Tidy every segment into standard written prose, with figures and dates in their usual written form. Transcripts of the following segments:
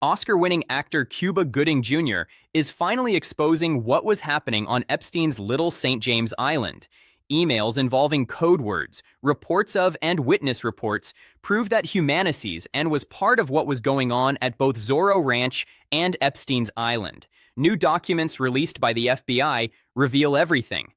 Oscar-winning actor Cuba Gooding Jr. is finally exposing what was happening on Epstein's Little St. James Island. Emails involving code words, reports of, and witness reports prove that Humanices and was part of what was going on at both Zorro Ranch and Epstein's Island. New documents released by the FBI reveal everything.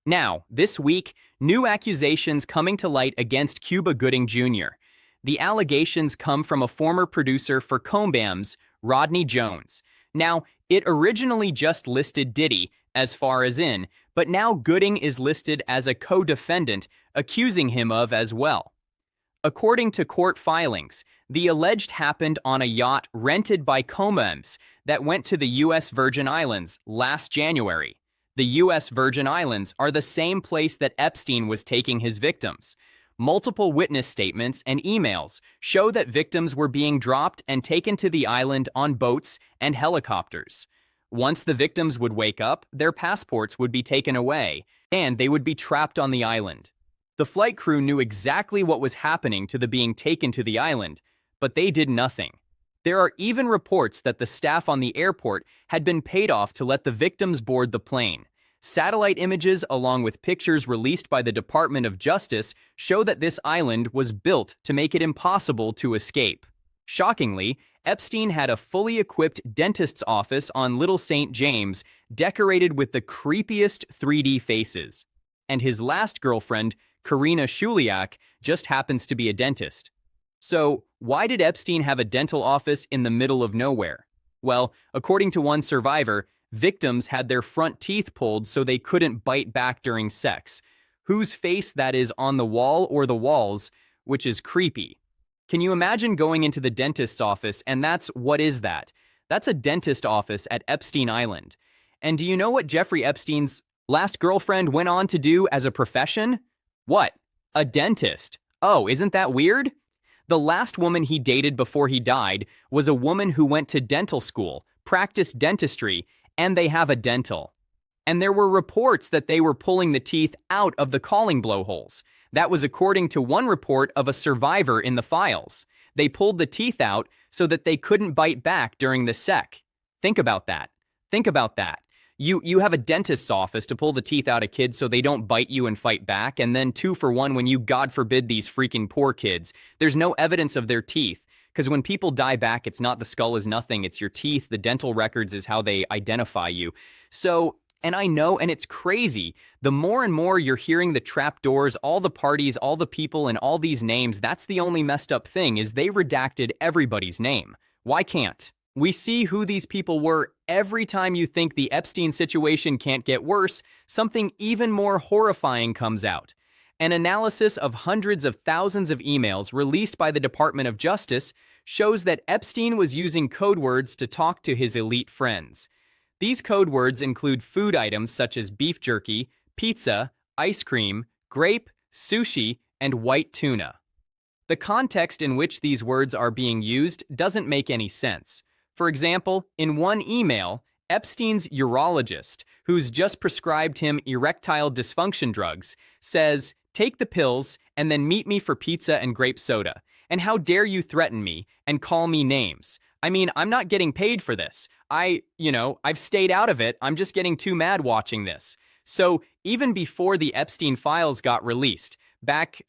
Now, this week, new accusations coming to light against Cuba Gooding Jr. The allegations come from a former producer for Combs, Rodney Jones. Now, it originally just listed Diddy as far as in, but now Gooding is listed as a co-defendant, accusing him of as well. According to court filings, the alleged happened on a yacht rented by Combs that went to the U.S. Virgin Islands last January. The U.S. Virgin Islands are the same place that Epstein was taking his victims. Multiple witness statements and emails show that victims were being dropped and taken to the island on boats and helicopters. Once the victims would wake up, their passports would be taken away, and they would be trapped on the island. The flight crew knew exactly what was happening to the being taken to the island, but they did nothing. There are even reports that the staff on the airport had been paid off to let the victims board the plane. Satellite images along with pictures released by the Department of Justice show that this island was built to make it impossible to escape. Shockingly, Epstein had a fully equipped dentist's office on Little St. James, decorated with the creepiest 3D faces. And his last girlfriend, Karina Shuliak, just happens to be a dentist. So, why did Epstein have a dental office in the middle of nowhere? Well, according to one survivor, victims had their front teeth pulled so they couldn't bite back during sex. Whose face that is on the wall or the walls, which is creepy. Can you imagine going into the dentist's office and what is that? That's a dentist office at Epstein Island. And do you know what Jeffrey Epstein's last girlfriend went on to do as a profession? What? A dentist. Oh, isn't that weird? The last woman he dated before he died was a woman who went to dental school, practiced dentistry, and they have a dental. And there were reports that they were pulling the teeth out of the calling blowholes. That was according to one report of a survivor in the files. They pulled the teeth out so that they couldn't bite back during the sec. Think about that. Think about that. You have a dentist's office to pull the teeth out of kids so they don't bite you and fight back, and then 2-for-1 when you, God forbid, these freaking poor kids. There's no evidence of their teeth. Because when people die back, it's not the skull is nothing, it's your teeth. The dental records is how they identify you. So, and I know, and it's crazy, the more and more you're hearing the trapdoors, all the parties, all the people, and all these names, that's the only messed up thing, is they redacted everybody's name. Why can't? We see who these people were every time you think the Epstein situation can't get worse, something even more horrifying comes out. An analysis of hundreds of thousands of emails released by the Department of Justice shows that Epstein was using code words to talk to his elite friends. These code words include food items such as beef jerky, pizza, ice cream, grape, sushi, and white tuna. The context in which these words are being used doesn't make any sense. For example, in one email, Epstein's urologist, who's just prescribed him erectile dysfunction drugs, says, "Take the pills and then meet me for pizza and grape soda. And how dare you threaten me and call me names? I mean, I'm not getting paid for this. I've stayed out of it. I'm just getting too mad watching this." So even before the Epstein files got released, back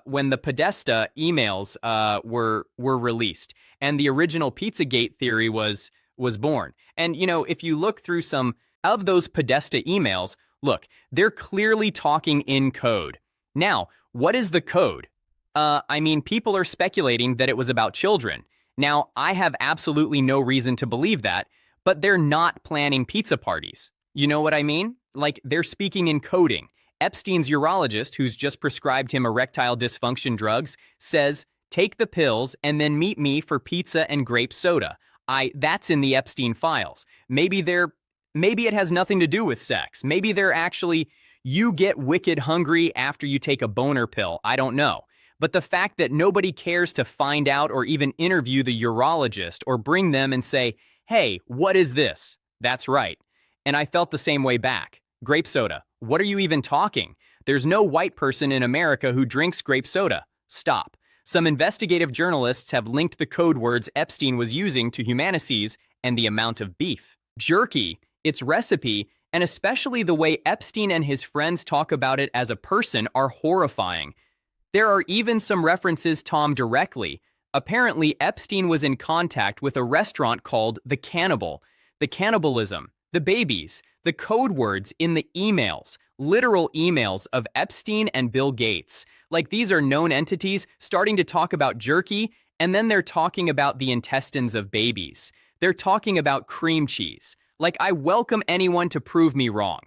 when the Podesta emails were released and the original Pizzagate theory was born. And, if you look through some of those Podesta emails, look, they're clearly talking in code. Now, what is the code? People are speculating that it was about children. Now, I have absolutely no reason to believe that, but they're not planning pizza parties. You know what I mean? Like, they're speaking in coding. Epstein's urologist, who's just prescribed him erectile dysfunction drugs, says, "Take the pills and then meet me for pizza and grape soda." That's in the Epstein files. Maybe it has nothing to do with sex. Maybe they're actually, you get wicked hungry after you take a boner pill. I don't know. But the fact that nobody cares to find out or even interview the urologist or bring them and say, "Hey, what is this?" That's right. And I felt the same way back. Grape soda. What are you even talking? There's no white person in America who drinks grape soda. Stop. Some investigative journalists have linked the code words Epstein was using to humanities and the amount of beef. Jerky, its recipe, and especially the way Epstein and his friends talk about it as a person are horrifying. There are even some references Tom directly. Apparently, Epstein was in contact with a restaurant called The Cannibal. The cannibalism, the babies, the code words in the emails, literal emails of Epstein and Bill Gates. Like these are known entities starting to talk about jerky, and then they're talking about the intestines of babies. They're talking about cream cheese. Like, I welcome anyone to prove me wrong.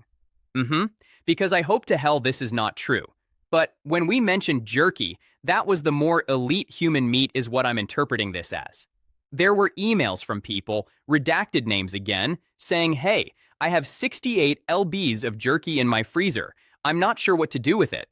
Because I hope to hell this is not true. But when we mentioned jerky, that was the more elite human meat is what I'm interpreting this as. There were emails from people, redacted names again, saying, hey, I have 68 lbs of jerky in my freezer. I'm not sure what to do with it.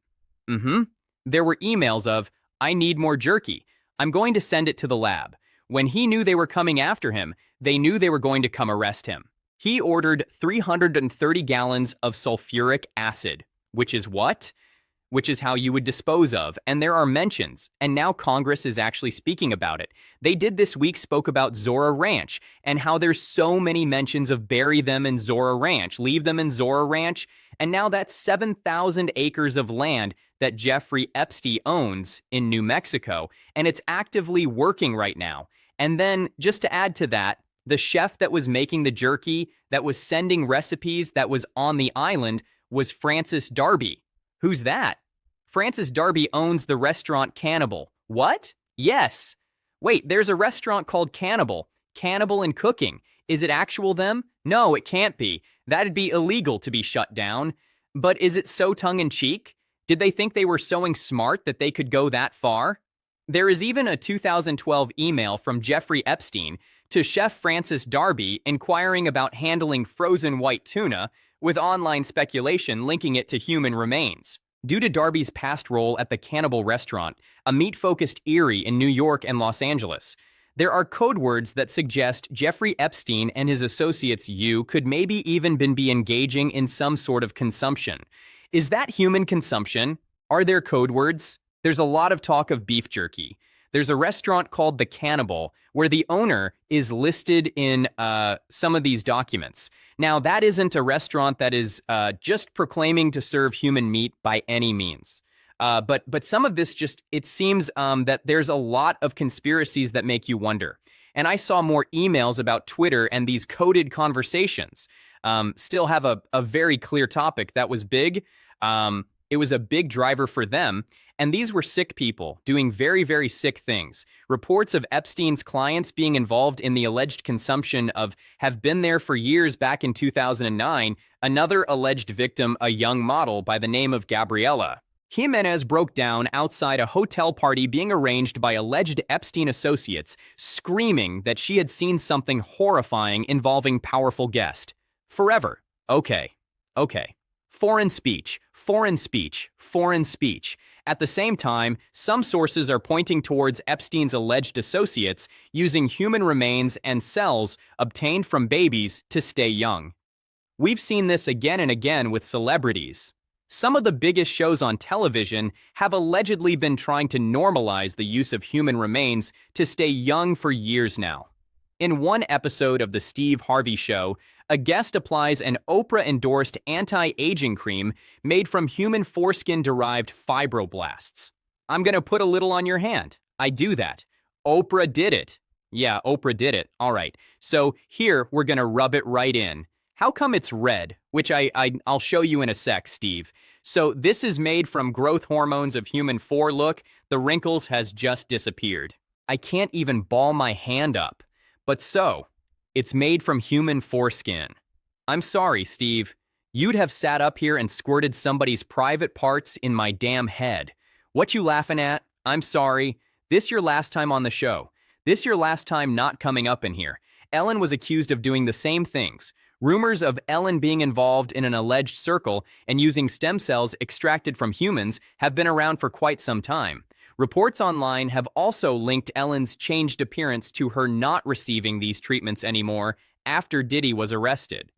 There were emails of, I need more jerky. I'm going to send it to the lab. When he knew they were coming after him, they knew they were going to come arrest him. He ordered 330 gallons of sulfuric acid, which is what? Which is how you would dispose of, and there are mentions, and now Congress is actually speaking about it. They did this week spoke about Zora Ranch, and how there's so many mentions of bury them in Zora Ranch, leave them in Zora Ranch, and now that's 7,000 acres of land that Jeffrey Epstein owns in New Mexico, and it's actively working right now. And then, just to add to that, the chef that was making the jerky, that was sending recipes, that was on the island, was Francis Darby. Who's that? Francis Darby owns the restaurant Cannibal. What? Yes. Wait, there's a restaurant called Cannibal. Cannibal and Cooking. Is it actual them? No, it can't be. That'd be illegal to be shut down. But is it so tongue-in-cheek? Did they think they were so smart that they could go that far? There is even a 2012 email from Jeffrey Epstein to Chef Francis Darby inquiring about handling frozen white tuna, with online speculation linking it to human remains. Due to Darby's past role at the Cannibal restaurant, a meat-focused Erie in New York and Los Angeles, there are code words that suggest Jeffrey Epstein and his associates could maybe even be engaging in some sort of consumption. Is that human consumption? Are there code words? There's a lot of talk of beef jerky. There's a restaurant called The Cannibal where the owner is listed in some of these documents. Now, that isn't a restaurant that is just proclaiming to serve human meat by any means. But some of this it seems that there's a lot of conspiracies that make you wonder. And I saw more emails about Twitter and these coded conversations. Still have a very clear topic that was big. It was a big driver for them. And these were sick people doing very, very sick things. Reports of Epstein's clients being involved in the alleged consumption of have been there for years. Back in 2009, another alleged victim, a young model by the name of Gabriela Jimenez, broke down outside a hotel party being arranged by alleged Epstein associates, screaming that she had seen something horrifying involving powerful guest. Forever. Okay. Foreign speech. At the same time, some sources are pointing towards Epstein's alleged associates using human remains and cells obtained from babies to stay young. We've seen this again and again with celebrities. Some of the biggest shows on television have allegedly been trying to normalize the use of human remains to stay young for years now. In one episode of The Steve Harvey Show, a guest applies an Oprah-endorsed anti-aging cream made from human foreskin-derived fibroblasts. I'm gonna put a little on your hand. I do that. Oprah did it. Yeah, Oprah did it. All right. So here, we're gonna rub it right in. How come it's red? Which I'll show you in a sec, Steve. So this is made from growth hormones of human fore. Look, the wrinkles has just disappeared. I can't even ball my hand up. But so, it's made from human foreskin. I'm sorry, Steve. You'd have sat up here and squirted somebody's private parts in my damn head. What you laughing at? I'm sorry. This your last time on the show. This your last time not coming up in here. Ellen was accused of doing the same things. Rumors of Ellen being involved in an alleged circle and using stem cells extracted from humans have been around for quite some time. Reports online have also linked Ellen's changed appearance to her not receiving these treatments anymore after Diddy was arrested.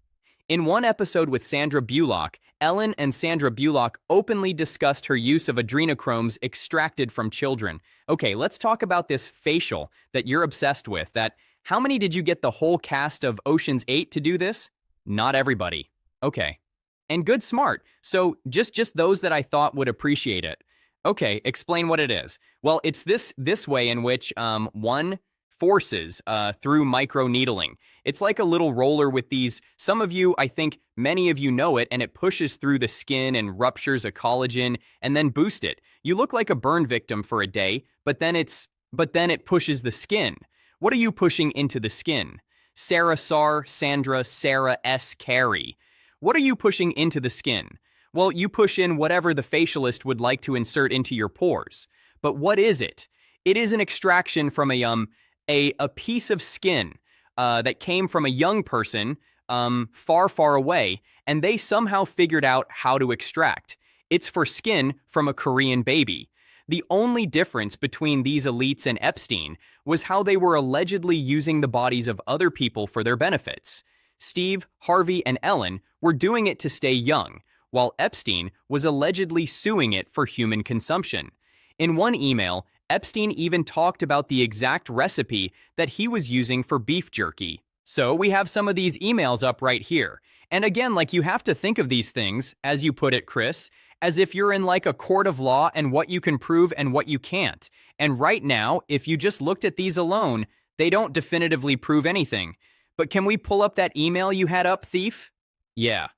In one episode with Sandra Bullock, Ellen and Sandra Bullock openly discussed her use of adrenochromes extracted from children. Okay, let's talk about this facial that you're obsessed with. How many did you get the whole cast of Ocean's 8 to do this? Not everybody. Okay. And good smart. So just those that I thought would appreciate it. Okay, explain what it is. Well, it's this way in which one forces through microneedling. It's like a little roller with these. Some of you, I think many of you know it, and it pushes through the skin and ruptures a collagen and then boosts it. You look like a burn victim for a day, but then it pushes the skin. What are you pushing into the skin? Sarah Sar, Sandra, Sarah S. Carey. What are you pushing into the skin? Well, you push in whatever the facialist would like to insert into your pores. But what is it? It is an extraction from a piece of skin that came from a young person far, far away, and they somehow figured out how to extract. It's for skin from a Korean baby. The only difference between these elites and Epstein was how they were allegedly using the bodies of other people for their benefits. Steve, Harvey, and Ellen were doing it to stay young, while Epstein was allegedly suing it for human consumption. In one email, Epstein even talked about the exact recipe that he was using for beef jerky. So we have some of these emails up right here. And again, like, you have to think of these things, as you put it, Chris, as if you're in like a court of law and what you can prove and what you can't. And right now, if you just looked at these alone, they don't definitively prove anything. But can we pull up that email you had up, thief? Yeah.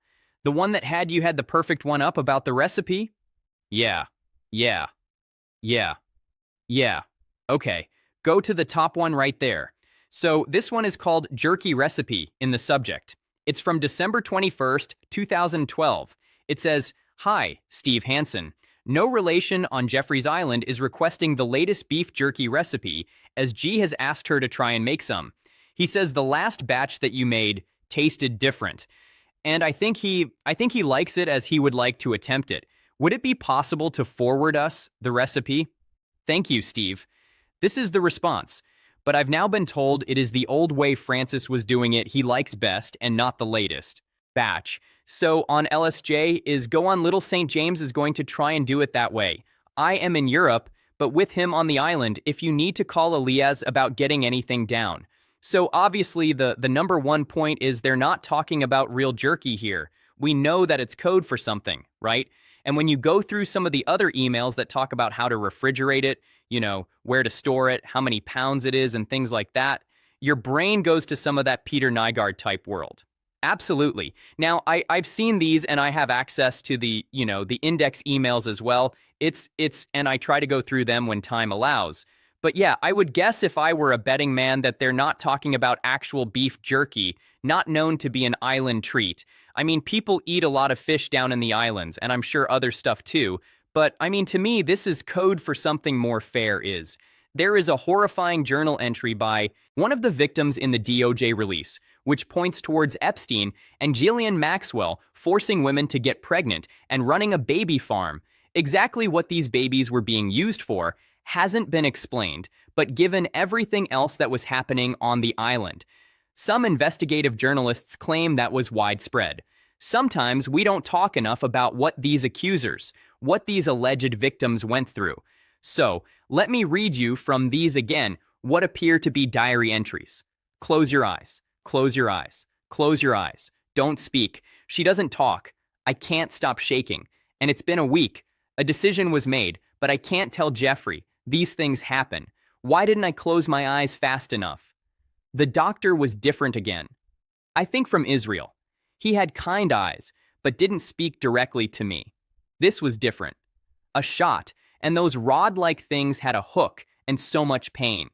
The one that you had the perfect one up about the recipe? Yeah. Yeah. Yeah. Yeah. Okay. Go to the top one right there. So this one is called Jerky Recipe in the subject. It's from December 21st, 2012. It says, "Hi, Steve Hansen. No relation on Jeffrey's Island is requesting the latest beef jerky recipe, as G has asked her to try and make some. He says the last batch that you made tasted different. And I think he likes it as he would like to attempt it. Would it be possible to forward us the recipe? Thank you, Steve." This is the response. "But I've now been told it is the old way Francis was doing it he likes best and not the latest batch. So on LSJ is go on Little St. James is going to try and do it that way. I am in Europe, but with him on the island if you need to call Elias about getting anything down." So obviously the number one point is they're not talking about real jerky here. We know that it's code for something, right? And when you go through some of the other emails that talk about how to refrigerate it, where to store it, how many pounds it is, and things like that, your brain goes to some of that Peter Nygaard type world. Absolutely. Now, I've seen these and I have access to the index emails as well. And I try to go through them when time allows. But yeah, I would guess if I were a betting man that they're not talking about actual beef jerky, not known to be an island treat. I mean, people eat a lot of fish down in the islands, and I'm sure other stuff too. But I mean, to me, this is code for something more fair. There is a horrifying journal entry by one of the victims in the DOJ release, which points towards Epstein and Ghislaine Maxwell forcing women to get pregnant and running a baby farm. Exactly what these babies were being used for hasn't been explained, but given everything else that was happening on the island, some investigative journalists claim that was widespread. Sometimes we don't talk enough about what these accusers, what these alleged victims went through. So, let me read you from these again, what appear to be diary entries. Close your eyes. Close your eyes. Close your eyes. Don't speak. She doesn't talk. I can't stop shaking. And it's been a week. A decision was made, but I can't tell Jeffrey. These things happen. Why didn't I close my eyes fast enough? The doctor was different again. I think from Israel. He had kind eyes, but didn't speak directly to me. This was different. A shot, and those rod-like things had a hook and so much pain.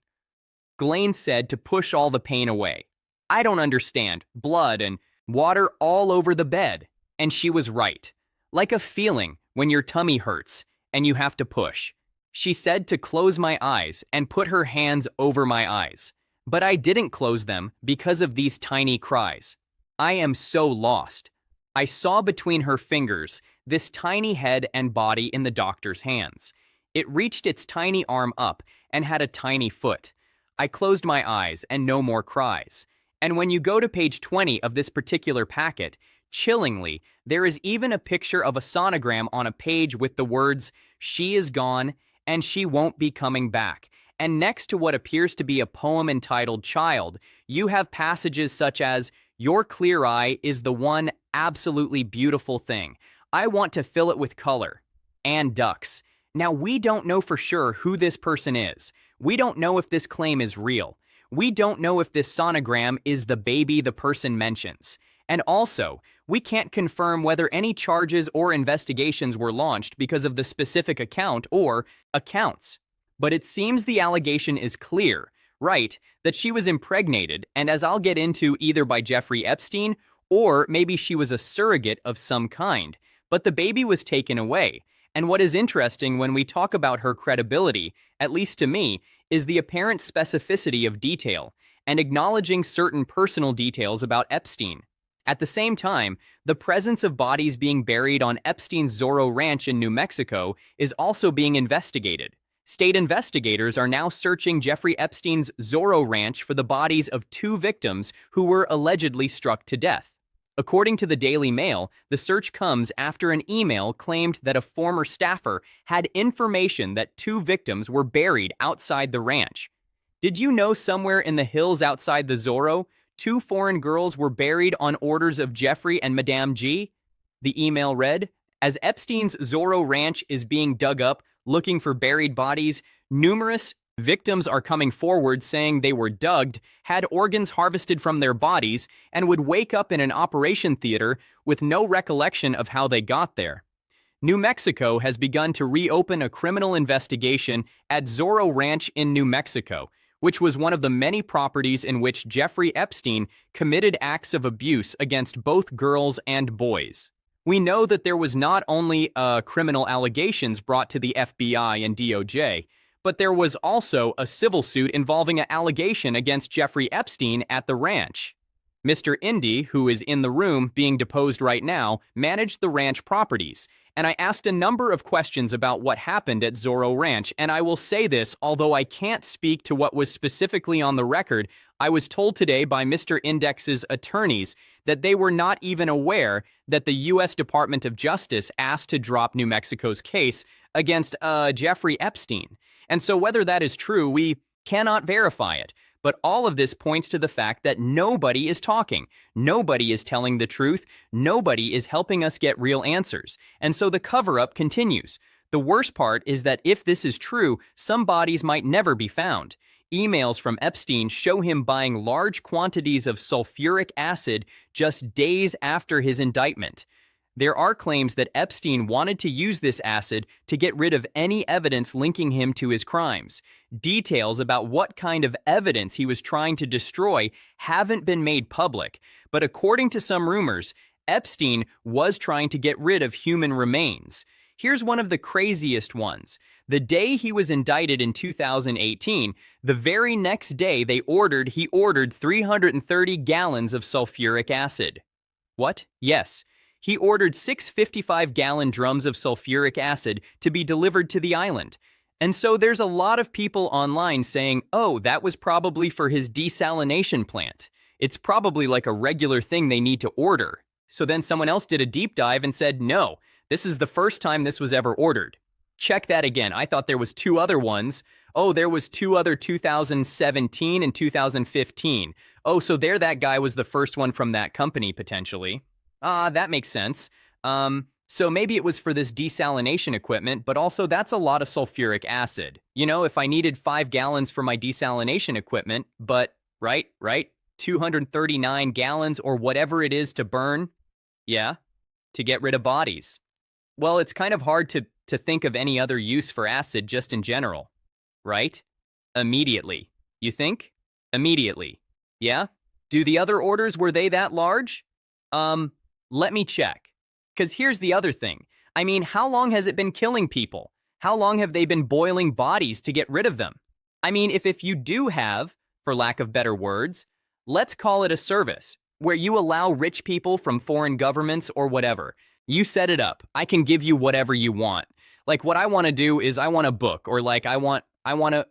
Ghislaine said to push all the pain away. I don't understand. Blood and water all over the bed. And she was right. Like a feeling when your tummy hurts and you have to push. She said to close my eyes and put her hands over my eyes. But I didn't close them because of these tiny cries. I am so lost. I saw between her fingers this tiny head and body in the doctor's hands. It reached its tiny arm up and had a tiny foot. I closed my eyes and no more cries. And when you go to page 20 of this particular packet, chillingly, there is even a picture of a sonogram on a page with the words, "She is gone and she won't be coming back." And next to what appears to be a poem entitled Child, you have passages such as, "Your clear eye is the one absolutely beautiful thing. I want to fill it with color." And ducks. Now, we don't know for sure who this person is. We don't know if this claim is real. We don't know if this sonogram is the baby the person mentions. And also, we can't confirm whether any charges or investigations were launched because of the specific account or accounts. But it seems the allegation is clear, right, that she was impregnated, and as I'll get into, either by Jeffrey Epstein, or maybe she was a surrogate of some kind. But the baby was taken away. And what is interesting when we talk about her credibility, at least to me, is the apparent specificity of detail and acknowledging certain personal details about Epstein. At the same time, the presence of bodies being buried on Epstein's Zorro Ranch in New Mexico is also being investigated. State investigators are now searching Jeffrey Epstein's Zorro Ranch for the bodies of 2 victims who were allegedly struck to death. According to the Daily Mail, the search comes after an email claimed that a former staffer had information that 2 victims were buried outside the ranch. Did you know somewhere in the hills outside the Zorro, 2 foreign girls were buried on orders of Jeffrey and Madame G? The email read, "As Epstein's Zorro Ranch is being dug up, looking for buried bodies, numerous victims are coming forward saying they were dug, had organs harvested from their bodies, and would wake up in an operation theater with no recollection of how they got there." New Mexico has begun to reopen a criminal investigation at Zorro Ranch in New Mexico, which was one of the many properties in which Jeffrey Epstein committed acts of abuse against both girls and boys. We know that there was not only criminal allegations brought to the FBI and DOJ, but there was also a civil suit involving an allegation against Jeffrey Epstein at the ranch. Mr. Indy, who is in the room being deposed right now, managed the ranch properties, and I asked a number of questions about what happened at Zorro Ranch, and I will say this, although I can't speak to what was specifically on the record, I was told today by Mr. Index's attorneys that they were not even aware that the U.S. Department of Justice asked to drop New Mexico's case against Jeffrey Epstein. And so whether that is true, we cannot verify it. But all of this points to the fact that nobody is talking. Nobody is telling the truth. Nobody is helping us get real answers. And so the cover-up continues. The worst part is that if this is true, some bodies might never be found. Emails from Epstein show him buying large quantities of sulfuric acid just days after his indictment. There are claims that Epstein wanted to use this acid to get rid of any evidence linking him to his crimes. Details about what kind of evidence he was trying to destroy haven't been made public, but according to some rumors, Epstein was trying to get rid of human remains. Here's one of the craziest ones. The day he was indicted in 2018, the very next day he ordered 330 gallons of sulfuric acid. What? Yes. He ordered 6 55-gallon drums of sulfuric acid to be delivered to the island. And so there's a lot of people online saying, oh, that was probably for his desalination plant. It's probably like a regular thing they need to order. So then someone else did a deep dive and said, no, this is the first time this was ever ordered. Check that again. I thought there was 2 other ones. Oh, there was 2 other 2017 and 2015. Oh, so that guy was the first one from that company, potentially. That makes sense. So maybe it was for this desalination equipment, but also that's a lot of sulfuric acid. You know, if I needed 5 gallons for my desalination equipment, but, right, 239 gallons or whatever it is to burn, yeah, to get rid of bodies. Well, it's kind of hard to think of any other use for acid just in general, right? Immediately. You think? Immediately. Yeah? Do the other orders, were they that large? Let me check. Because here's the other thing. I mean, how long has it been killing people? How long have they been boiling bodies to get rid of them? I mean, if you do have, for lack of better words, let's call it a service, where you allow rich people from foreign governments or whatever. You set it up. I can give you whatever you want. Like what I want to do is I want a book, or like I want to,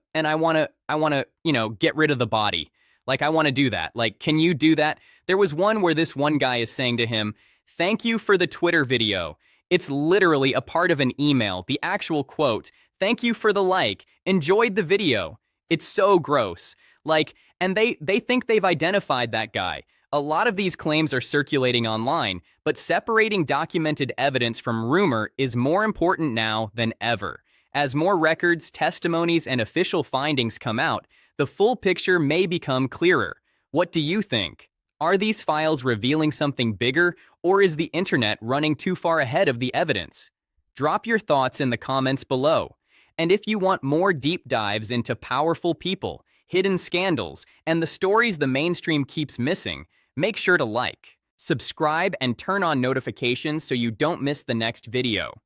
get rid of the body. Like, I want to do that. Like, can you do that? There was one where this one guy is saying to him, "Thank you for the Twitter video." It's literally a part of an email, the actual quote, "Thank you for the like, enjoyed the video." It's so gross. Like, and they think they've identified that guy. A lot of these claims are circulating online, but separating documented evidence from rumor is more important now than ever. As more records, testimonies, and official findings come out, the full picture may become clearer. What do you think? Are these files revealing something bigger, or is the internet running too far ahead of the evidence? Drop your thoughts in the comments below. And if you want more deep dives into powerful people, hidden scandals, and the stories the mainstream keeps missing, make sure to like, subscribe, and turn on notifications so you don't miss the next video.